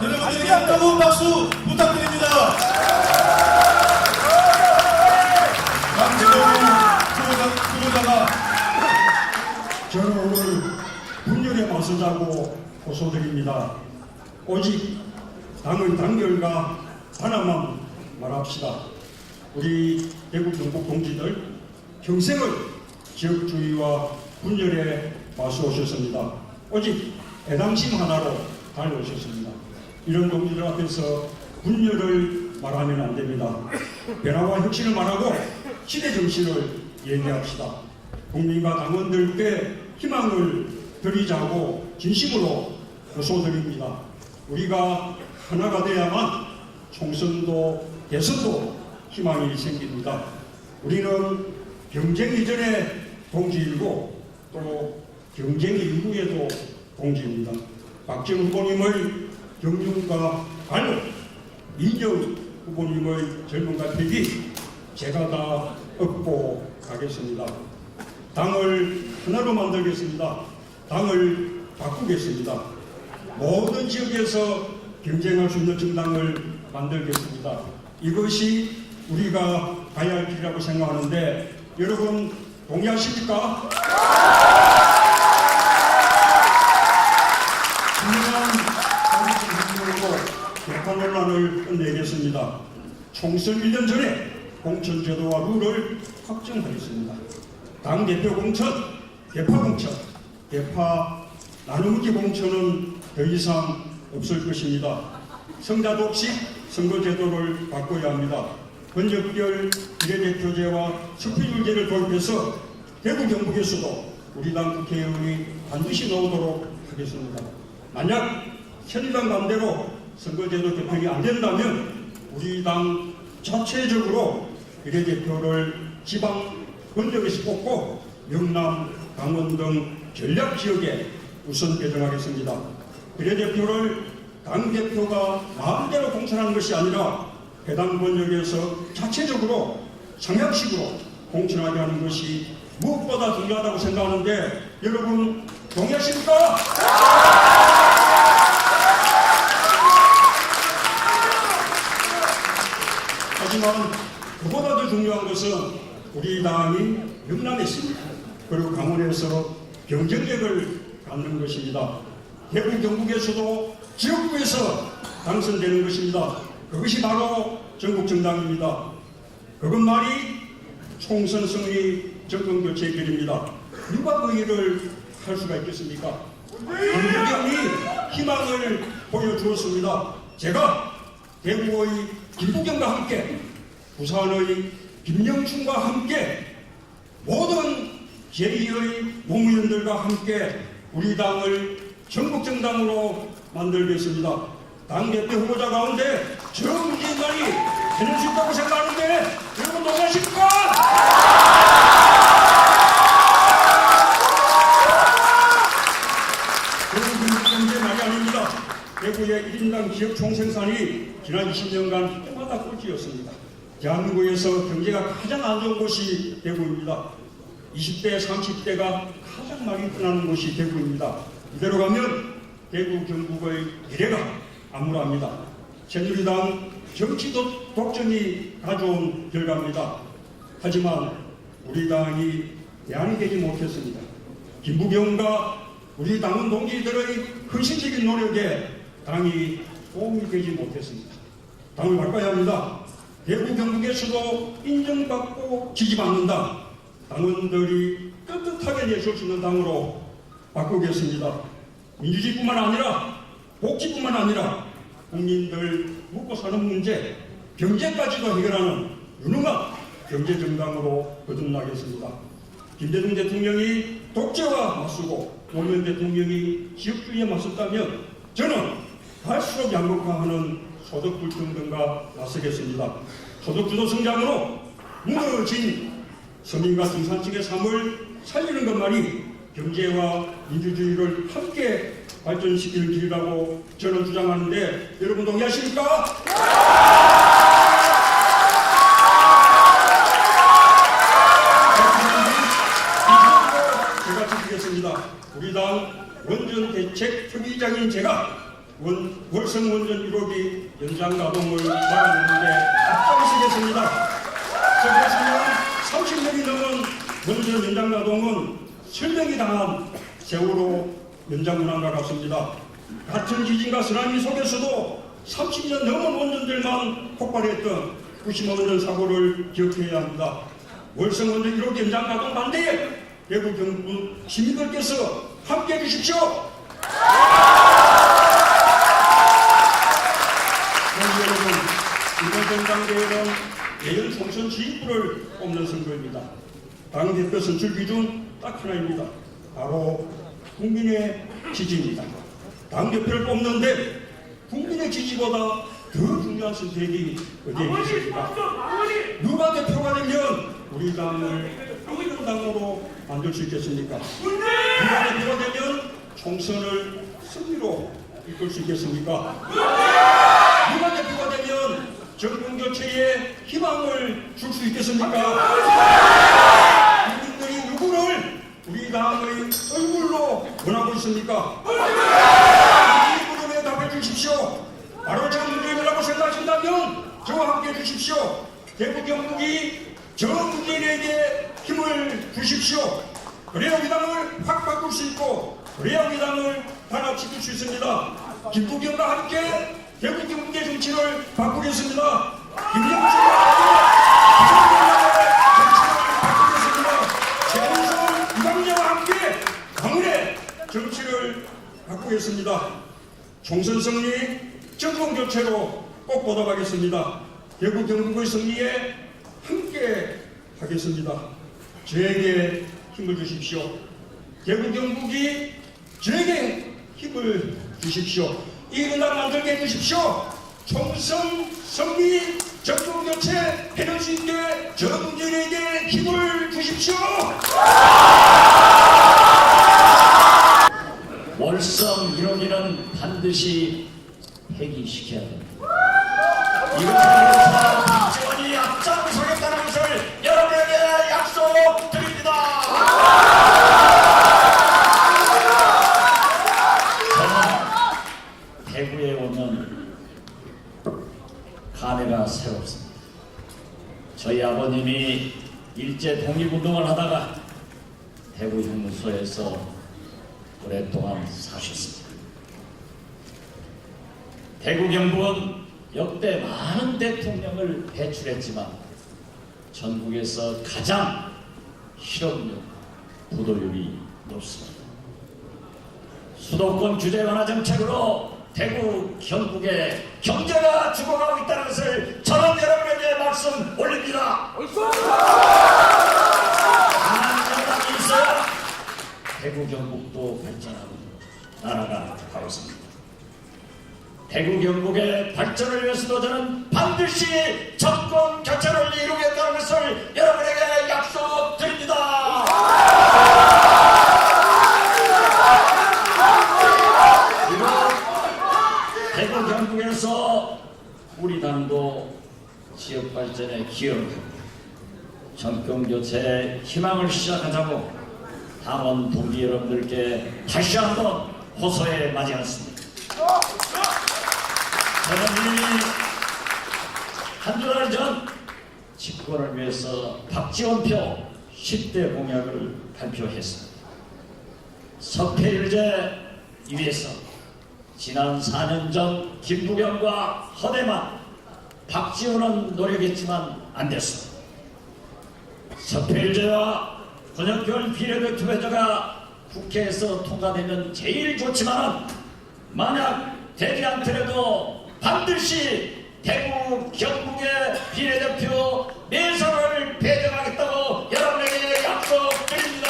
여러분들에게 뜨거운 박수 부탁드립니다. 강재동 후보자가 저는 오늘 분열에 맞서자고 호소드립니다. 오직 당의 단결과 하나만 말합시다. 우리 대구 경북 동지들 평생을 지역주의와 분열에 맞서오셨습니다. 오직 애당심 하나로 달려오셨습니다. 이런 동지들 앞에서 분열을 말하면 안 됩니다. 변화와 혁신을 말하고 시대 정신을 얘기합시다. 국민과 당원들께 희망을 드리자고 진심으로 호소드립니다. 우리가 하나가 돼야만 총선도 대선도 희망이 생깁니다. 우리는 경쟁 이전에 동지이고 또 경쟁 이후에도 동지입니다. 박지원 후보님의 경륜과 관록, 이인영 후보님의 젊음과 패기 제가 다 얻고 가겠습니다. 당을 하나로 만들겠습니다. 당을 바꾸겠습니다. 모든 지역에서 경쟁할 수 있는 정당을 만들겠습니다. 이것이 우리가 가야 할 길이라고 생각하는데 여러분 동의하십니까? 분명한 정치적으로 개판 논란을 끝내겠습니다. 총선 1년 전에 공천제도와 룰을 확정하겠습니다. 당대표 공천, 대파 공천, 대파 나누기 공천은 더 이상 없을 것입니다. 성자독식 선거제도를 바꿔야 합니다. 권역별 비례대표제와 득표율제를 도입해서 대구 경북에서도 우리 당 국회의원이 반드시 나오도록 하겠습니다. 만약 새누리당 맘대로 선거제도 개편이 안 된다면 우리 당 자체적으로 비례대표를 지방 권역에서 뽑고 영남, 강원 등 전략지역에 우선 배정하겠습니다. 비례대표를 당대표가 마음대로 공천하는 것이 아니라 해당 권역에서 자체적으로 상향식으로 공천하게 하는 것이 무엇보다 중요하다고 생각하는데 여러분 동의하십니까? 하지만 그보다 더 중요한 것은 우리 당이 영남에 있습니다. 그리고 강원에서 경쟁력을 갖는 것입니다. 대구 경북에서도 지역구에서 당선되는 것입니다. 그것이 바로 전국정당입니다. 그것만이 총선 승리 정권교체의 길입니다. 누가 그 일을 할 수가 있겠습니까? 김부겸이 희망을 보여주었습니다. 제가 대구의 김부겸과 함께 부산의 김영춘과 함께 모든 제2의 노무현들과 함께 우리 당을 전국정당으로 만들겠습니다. 당대표 후보자 가운데 저 문재인만이 해낼 수 있다고 생각하는데 여러분 동의하십니까? 여러분 문제 말이 아닙니다. 대구의 1인당 지역 총생산이 지난 20년간 때마다 꼴찌였습니다. 대한민국에서 경제가 가장 안 좋은 곳이 대구입니다. 20대, 30대가 가장 많이 떠나는 곳이 대구입니다. 이대로 가면 대구 경북의 미래가 암울합니다. 새누리당 정치 독점이 가져온 결과입니다. 하지만 우리 당이 대안이 되지 못했습니다. 김부겸과 우리 당원 동지들의 헌신적인 노력에 당이 도움이 되지 못했습니다. 당을 바꿔야 합니다. 대구 경북에서도 인정받고 지지받는다. 당원들이 떳떳하게 내줄 수 있는 당으로 바꾸겠습니다. 민주주의뿐만 아니라 복지뿐만 아니라 국민들 먹고 사는 문제, 경제까지도 해결하는 유능한 경제정당으로 거듭나겠습니다. 김대중 대통령이 독재와 맞서고 노무현 대통령이 지역주의에 맞섰다면 저는 갈수록 양극화하는 소득 불평등과 맞서겠습니다. 소득주도 성장으로 무너진 서민과 중산층의 삶을 살리는 것만이 경제와 민주주의를 함께 발전시키는 길이라고 저는 주장하는데 여러분 동의하십니까? 제가 지키겠습니다. 우리 당 원전 대책 협의장인 제가 월성 원전 1호기 연장 가동을 막아내는데 앞장서겠습니다. 적어주면 30년이 넘은 원전 연장 가동은 설명이 당한 세월호 연장 문항과 같습니다. 같은 지진과 쓰나미 속에서도 30년 넘은 원전들만 폭발했던 후쿠시마 원전 사고를 기억해야 합니다. 월성 원전 1호기 연장 가동 반대에 대구 경북 시민들께서 함께해 주십시오. 여러분, 이번 전당대회는 내년 총선 지휘부를 뽑는 선거입니다. 당대표 선출 기준 딱 하나입니다. 바로 국민의 지지입니다. 당대표를 뽑는데 국민의 지지보다 더 중요한 선택이 어디에 있습니까? 누가 대표가 되면 우리 당을 어느 당으로 만들 수 있겠습니까? 누가 대표가 되면 총선을 승리로 이끌 수 있겠습니까? 누가 대표가 되면 정권 교체에 희망을 줄 수 있겠습니까? 국민들이 누구를 우리 당의 얼굴로 원하고 있습니까? 이 물음에 답해 주십시오. 바로 저 문재인이라고 생각하신다면 저와 함께 해주십시오. 대구 경북이 저 문재인에게 힘을 주십시오. 그래야 우리 당을 확 바꿀 수 있고 그래야 우리 당을 단합시킬 수 있습니다. 김부겸과 함께 대구 경북의 정치를 바꾸겠습니다. 김영수와 함께 정치를 바꾸겠습니다. 최은성, 이광재와 함께 강은의 정치를 바꾸겠습니다. 총선 승리, 정권 교체로 꼭 보답하겠습니다. 대구 경북의 승리에 함께 하겠습니다. 저에게 힘을 주십시오. 대구 경북이 저에게 힘을 주십시오. 이 나라 만들게 해주십시오. 총선 승리, 정권 교체 해낼 수 있게 저 문재인에게 힘을 주십시오. 월성 1호기는 반드시 폐기시켜야 됩니다. 이것을 위해서 박지원이 앞장서겠다는 것을 여러분에게 약속드립니다. 저는 대구에 오면 감회가 새롭습니다. 저희 아버님이 일제 독립운동을 하다가 대구 형무소에서 오랫동안 사셨습니다. 대구 경북은 역대 많은 대통령을 배출했지만 전국에서 가장 실업률, 부도율이 높습니다. 수도권 규제 완화 정책으로 대구, 경북의 경제가 죽어가고 있다는 것을 저는 여러분에게 말씀 올립니다. 강한 정당이 있어야 대구, 경북도 발전하고 나라가 가고 있습니다. 대구, 경북의 발전을 위해서도 저는 반드시 정권 교체를 이루겠다는 것을 여러분에게 약속드립니다. 그리고 대구, 경북에서 우리 당도 지역 발전에 기여하고 정권 교체의 희망을 시작하자고 당원 동기 여러분들께 다시 한번 호소해 맞이하겠습니다. 저는 이미 한두 달 전 집권을 위해서 박지원표 10대 공약을 발표했습니다. 석패일제 위해서 지난 4년 전 김부겸과 허대만, 박지원은 노력했지만 안 됐습니다. 석패일제와 권역별 비례대표제가 국회에서 통과되면 제일 좋지만 만약 되지 않더라도 반드시 대구, 경북의 비례대표 내선을 배정하겠다고 여러분에게 약속드립니다.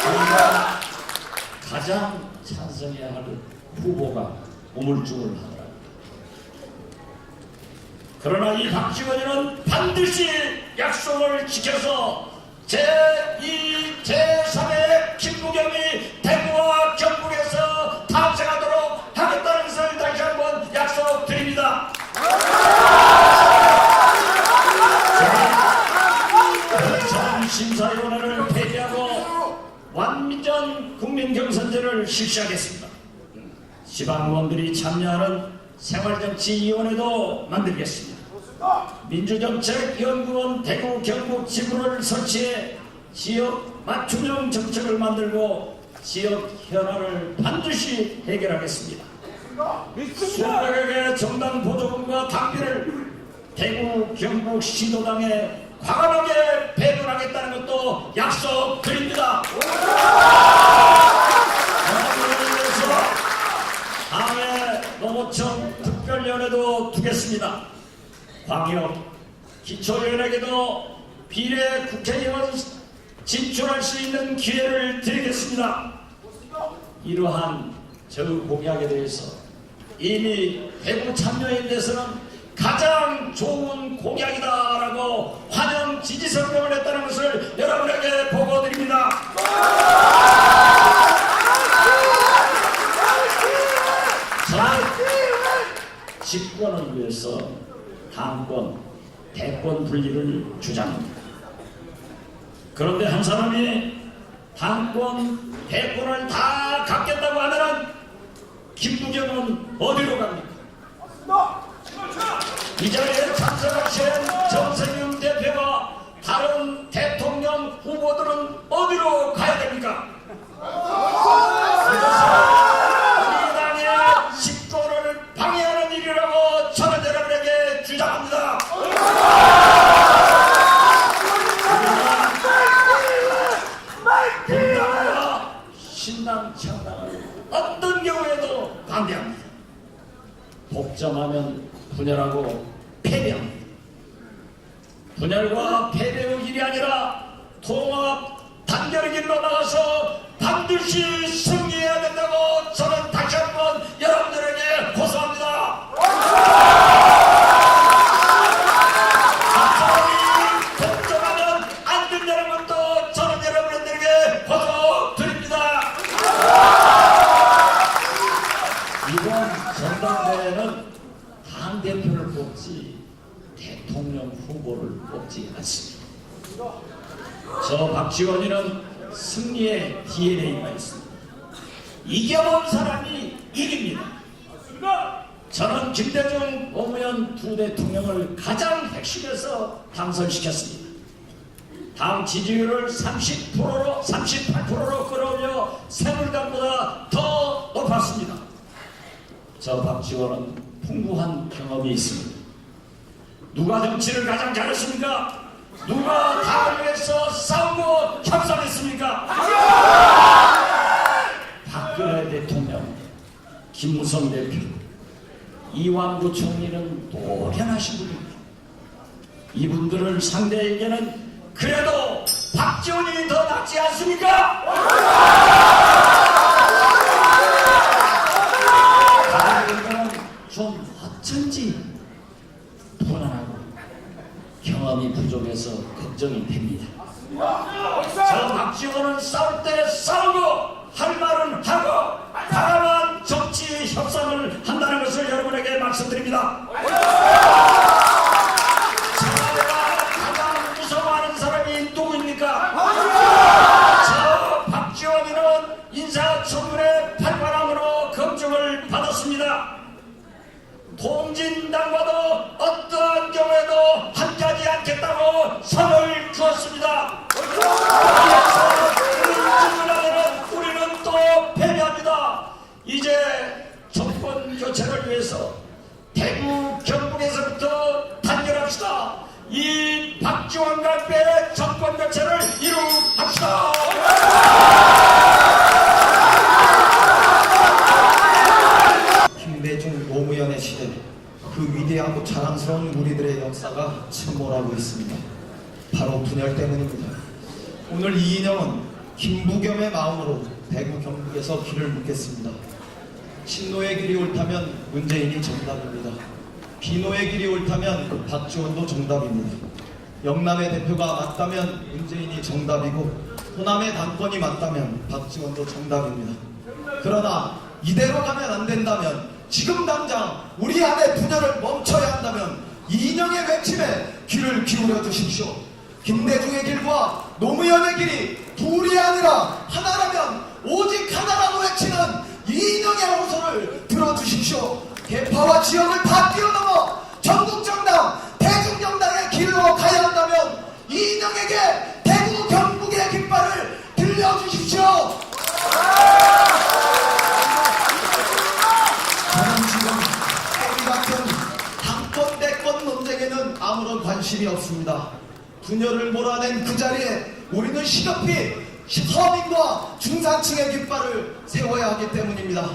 저희가 가장 찬성해야 할 후보가 우물쭈물하더라. 그러나 이 박지원이는 반드시 약속을 지켜서 제2, 제3의 김부겸이 대구와 경북에서 탄생하도록 하겠다는 것을 다시 한번 약속드립니다. 저는 심사위원회를 폐지하고 선거를 실시하겠습니다. 지방의원들이 참여하는 생활정치위원회도 만들겠습니다. 민주정책연구원 대구 경북 지부를 설치해 지역 맞춤형 정책을 만들고 지역 현안을 반드시 해결하겠습니다. 수백억의 정당 보조금과 당비를 대구 경북 시도당에 과감하게 배분하겠다는 것도 약속드립니다. 위해서 당의 농어청 특별위원회도 두겠습니다. 광역 기초위원회에게도 비례 국회의원 진출할 수 있는 기회를 드리겠습니다. 이러한 저 공약에 대해서 이미 대구 참여인대에서는 가장 좋은 공약이다라고 환영 지지 성명을 했다는 것을 여러분에게 보고드립니다. 저는 집권을 위해서 당권, 대권 분리를 주장합니다. 그런데 한 사람이 당권, 대권을 다 갖겠다고 하면 김부겸은 어디로 갑니까? 이 자리에 참석하신 정세균 대표와 다른 대통령 후보들은 어디로 가야 됩니까? 우리 당의 집권을 방해하는 일이라고 저는 여러분에게 주장합니다. 분당과 신당 창당을 어떤 경우에도 반대합니다. 복잡하면 분열하고 패배합니다. 분열과 패배의 길이 아니라 통합, 단결의 길로 나가서 반드시 승리해야 된다고 저는 다시 한번 여러분들에게 고소합니다. 사람이 독점하면 안 된다는 것도 저는 여러분들에게 고소드립니다. 이번 전당대회는 당대표를 뽑지 대통령 후보를 뽑지 않습니다. 저 박지원이는 승리의 DNA가 있습니다. 이겨본 사람이 이깁니다. 저는 김대중 노무현 두 대통령을 가장 핵심에서 당선시켰습니다. 당 지지율을 30%로 38%로 끌어올려 새누리당보다 더 높았습니다. 저 박지원은 풍부한 경험이 있습니다. 누가 정치를 가장 잘했습니까? 누가 당을 위해서 싸우고 협상했습니까? 박근혜 대통령, 김무성 대표, 이완구 총리는 노련하신 분입니다. 이분들을 상대에게는 그래도 박지원이 더 낫지 않습니까? 다른 좀 어쩐지 불안하고 경험이 부족해서 걱정이 됩니다. 저 박지원은 싸울 때 싸우고 할 말은 하고 과감한 정치 협상을 한다는 것을 여러분에게 말씀드립니다. 제가 가장 무서워하는 사람이 누구입니까? 저 박지원이는 인사청문회 발관함으로 검증을 받았습니다. 통진당과도 어떠한 경우에도 함께하지 않겠다고 선을 그었습니다. 그래서 우리는 또 패배합니다. 이제 정권 교체를 위해서 대구 경북에서부터 단결합시다. 이 박지원과 함께 정권 교체를 이루합시다. 김대중 노무현의 시대, 그 위대하고 자랑스러운 우리들의 역사가 침몰하고 있습니다. 바로 분열 때문입니다. 오늘 이인영은 김부겸의 마음으로 대구 경북에서 길을 묻겠습니다. 친노의 길이 옳다면 문재인이 정답입니다. 비노의 길이 옳다면 박지원도 정답입니다. 영남의 대표가 맞다면 문재인이 정답이고 호남의 당권이 맞다면 박지원도 정답입니다. 그러나 이대로 가면 안 된다면, 지금 당장 우리 안의 분열을 멈춰야 한다면 이인영의 외침에 귀를 기울여 주십시오. 김대중의 길과 노무현의 길이 둘이 아니라 하나라면 오직 하나라고 외치는 이인영의 호소를 들어주십시오. 계파와 지역을 다 뛰어넘어 전국정당, 대중정당의 길로 가야 한다면 이인영에게 대구 경북의 깃발을 들려주십시오. 저는 지금 우리 같은 당권 대권 논쟁에는 아무런 관심이 없습니다. 분열을 몰아낸 그 자리에 우리는 시급히 서민과 중산층의 깃발을 세워야 하기 때문입니다.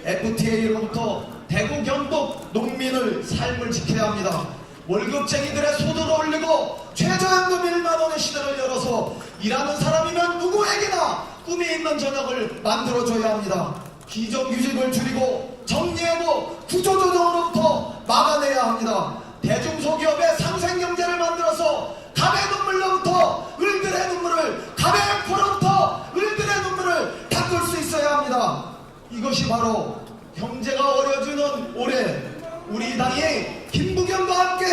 FTA로부터 대구 경북 농민을 삶을 지켜야 합니다. 월급쟁이들의 소득을 올리고 최저임금 1만원의 시대를 열어서 일하는 사람이면 누구에게나 꿈이 있는 저녁을 만들어줘야 합니다. 비정규직을 줄이고 정리해고 구조조정으로부터 막아내야 합니다. 대중소기업의 상생경제를 만들어서 갑의 눈물로부터 을들의 눈물을, 갑의 코로부터 을들의 눈물을 닦을 수 있어야 합니다. 이것이 바로 경제가 어려지는 올해 우리 당이 김부겸과 함께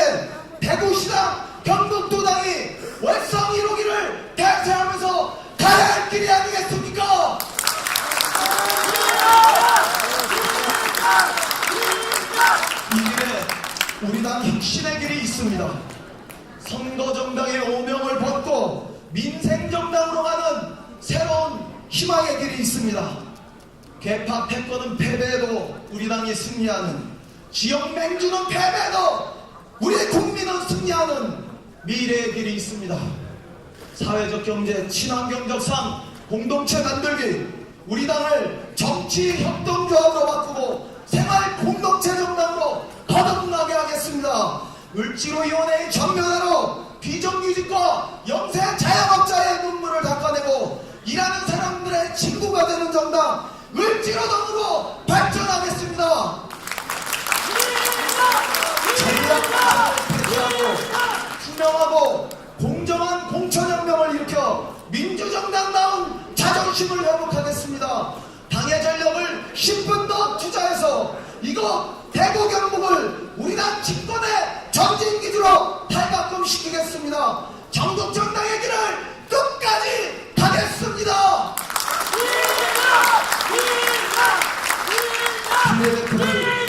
대구시당, 경북도당이 월성 1호기를 대체하면서 가야 할 길이 아니겠습니까? 이 길에 우리 당 혁신의 길이 있습니다. 선거정당의 오명을 벗고 민생정당으로 가는 새로운 희망의 길이 있습니다. 개파 패권은 패배해도 우리 당이 승리하는, 지역 맹주는 패배해도 우리 국민은 승리하는 미래의 길이 있습니다. 사회적 경제, 친환경적상 공동체 만들기, 우리 당을 정치 협동조합으로 바꾸고 생활 공동체 정당으로 거듭나게 하겠습니다. 을지로위원회의 전면으로 비정규직과 영세 자영업자의 눈물을 닦아내고 일하는 사람들의 친구가 되는 정당 을지로당으로 발전하겠습니다. 전략을 배치하고 투명하고 공정한 공천혁명을 일으켜 민주정당다운 자존심을 회복하겠습니다. 당의 전력을 10분 더 투자해서 이거 대구 경북을 우리 당 집권의 전진기지로 탈바꿈시키겠습니다. 전국정당의 길을 끝까지 가겠습니다. 비례대표를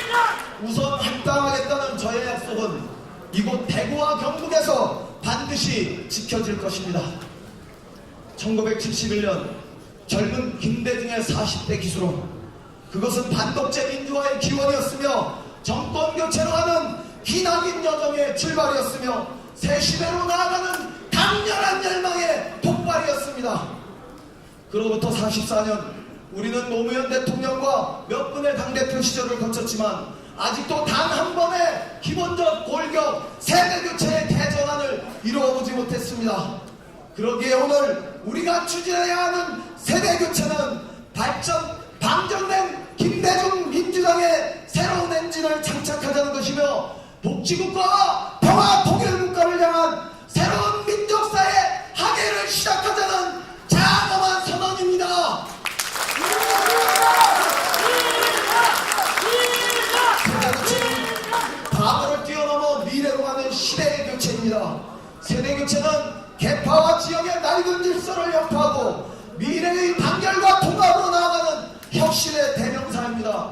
우선 할당하겠다는 저의 약속은 이곳 대구와 경북에서 반드시 지켜질 것입니다. 1971년 젊은 김대중의 40대 기수로, 그것은 반독재 민주화의 기원이었으며 정권 교체로 가는 기나긴 여정의 출발이었으며 새 시대로 나아가는 강렬한 열망의 폭발이었습니다. 그로부터 44년 우리는 노무현 대통령과 몇 분의 당대표 시절을 거쳤지만 아직도 단 한 번의 기본적 골격 세대교체의 대전환을 이루어보지 못했습니다. 그러기에 오늘 우리가 추진해야 하는 세대교체는 방전된 김대중 민주당의 새로운 엔진을 장착하자는 것이며 복지국가와 평화 통일국가를 향한 새로운 민족사의 항해를 시작하자는 장엄한 선언입니다. 세대교체는 과거를 뛰어넘어 미래로 가는 시대의 교체입니다. 세대교체는 개파와 지역의 낡은 질서를 혁파하고 미래의 단결과 통합으로 나아가는 혁신의 대명사입니다.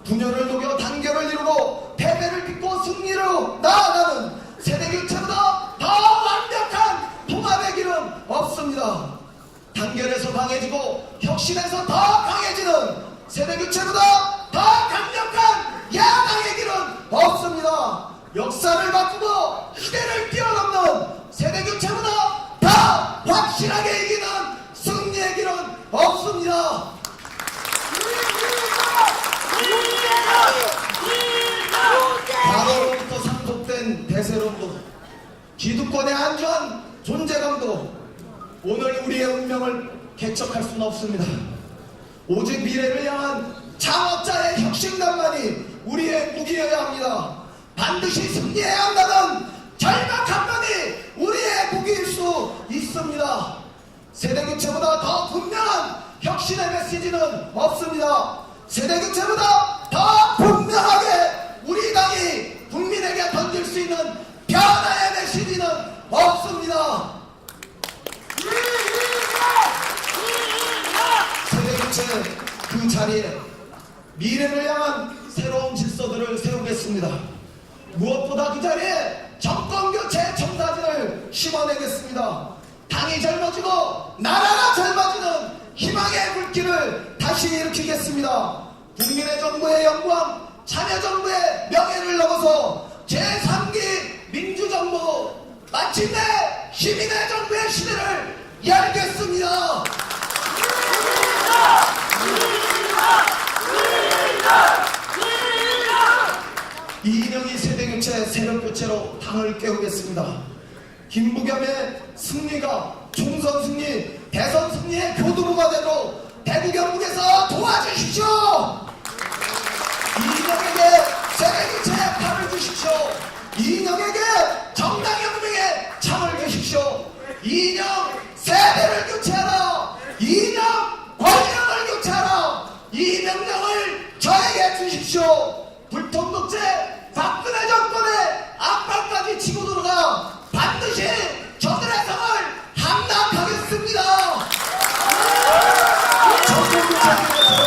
분열을 녹여 단결을 이루고 패배를 딛고 승리로 나아가는 세대교체보다 더 완벽한 통합의 길은 없습니다. 단결에서 강해지고 혁신에서 더 강해지는 세대교체보다 더 강력한 야당의 길은 없습니다. 역사를 바꾸고 시대를 뛰어넘는 세대교체보다 더 확실하게 이기는 승리의 길은 없습니다. 과거로부터 상속된 대세론도, 기득권의 안주한 존재감도 오늘 우리의 운명을 개척할 수는 없습니다. 오직 미래를 향한 창업자의 혁신감만이 우리의 무기여야 합니다. 반드시 승리해야 한다는 절박함만이 우리의 무기일 수 있습니다. 세대교체보다 더 분명한 혁신의 메시지는 없습니다. 세대교체보다 더 분명하게 우리 당이 국민에게 던질 수 있는 변화의 메시지는 없습니다. 세대교체 세대교체 그 자리에 미래를 향한 새로운 질서들을 세우겠습니다. 무엇보다 그 자리에 정권교체 청사진을 심어내겠습니다. 당이 젊어지고 나라가 젊어지는 희망의 불길을 다시 일으키겠습니다. 국민의 정부의 영광, 참여정부의 명예를 넘어서 제3기 민주정부, 마침내 시민의 정부의 시대를 열겠습니다. 이인영이 세대교체, 세력교체로 당을 깨우겠습니다. 김부겸의 승리가 총선 승리, 대선 승리의 교두보가 되도록 대구 경북에서 도와주십시오. 이인영에게 세대교체의 팔을 주십시오. 이인영에게 정당혁명의 창을 주십시오. 이인영 세대를 교체하라. 이인영 권력을 교체하라. 이 명령을 저에게 주십시오. 불통독재 박근혜 정권의 앞발까지 치고 들어가 반드시 저들의 성을 함락하겠습니다. 정권교체를 위해서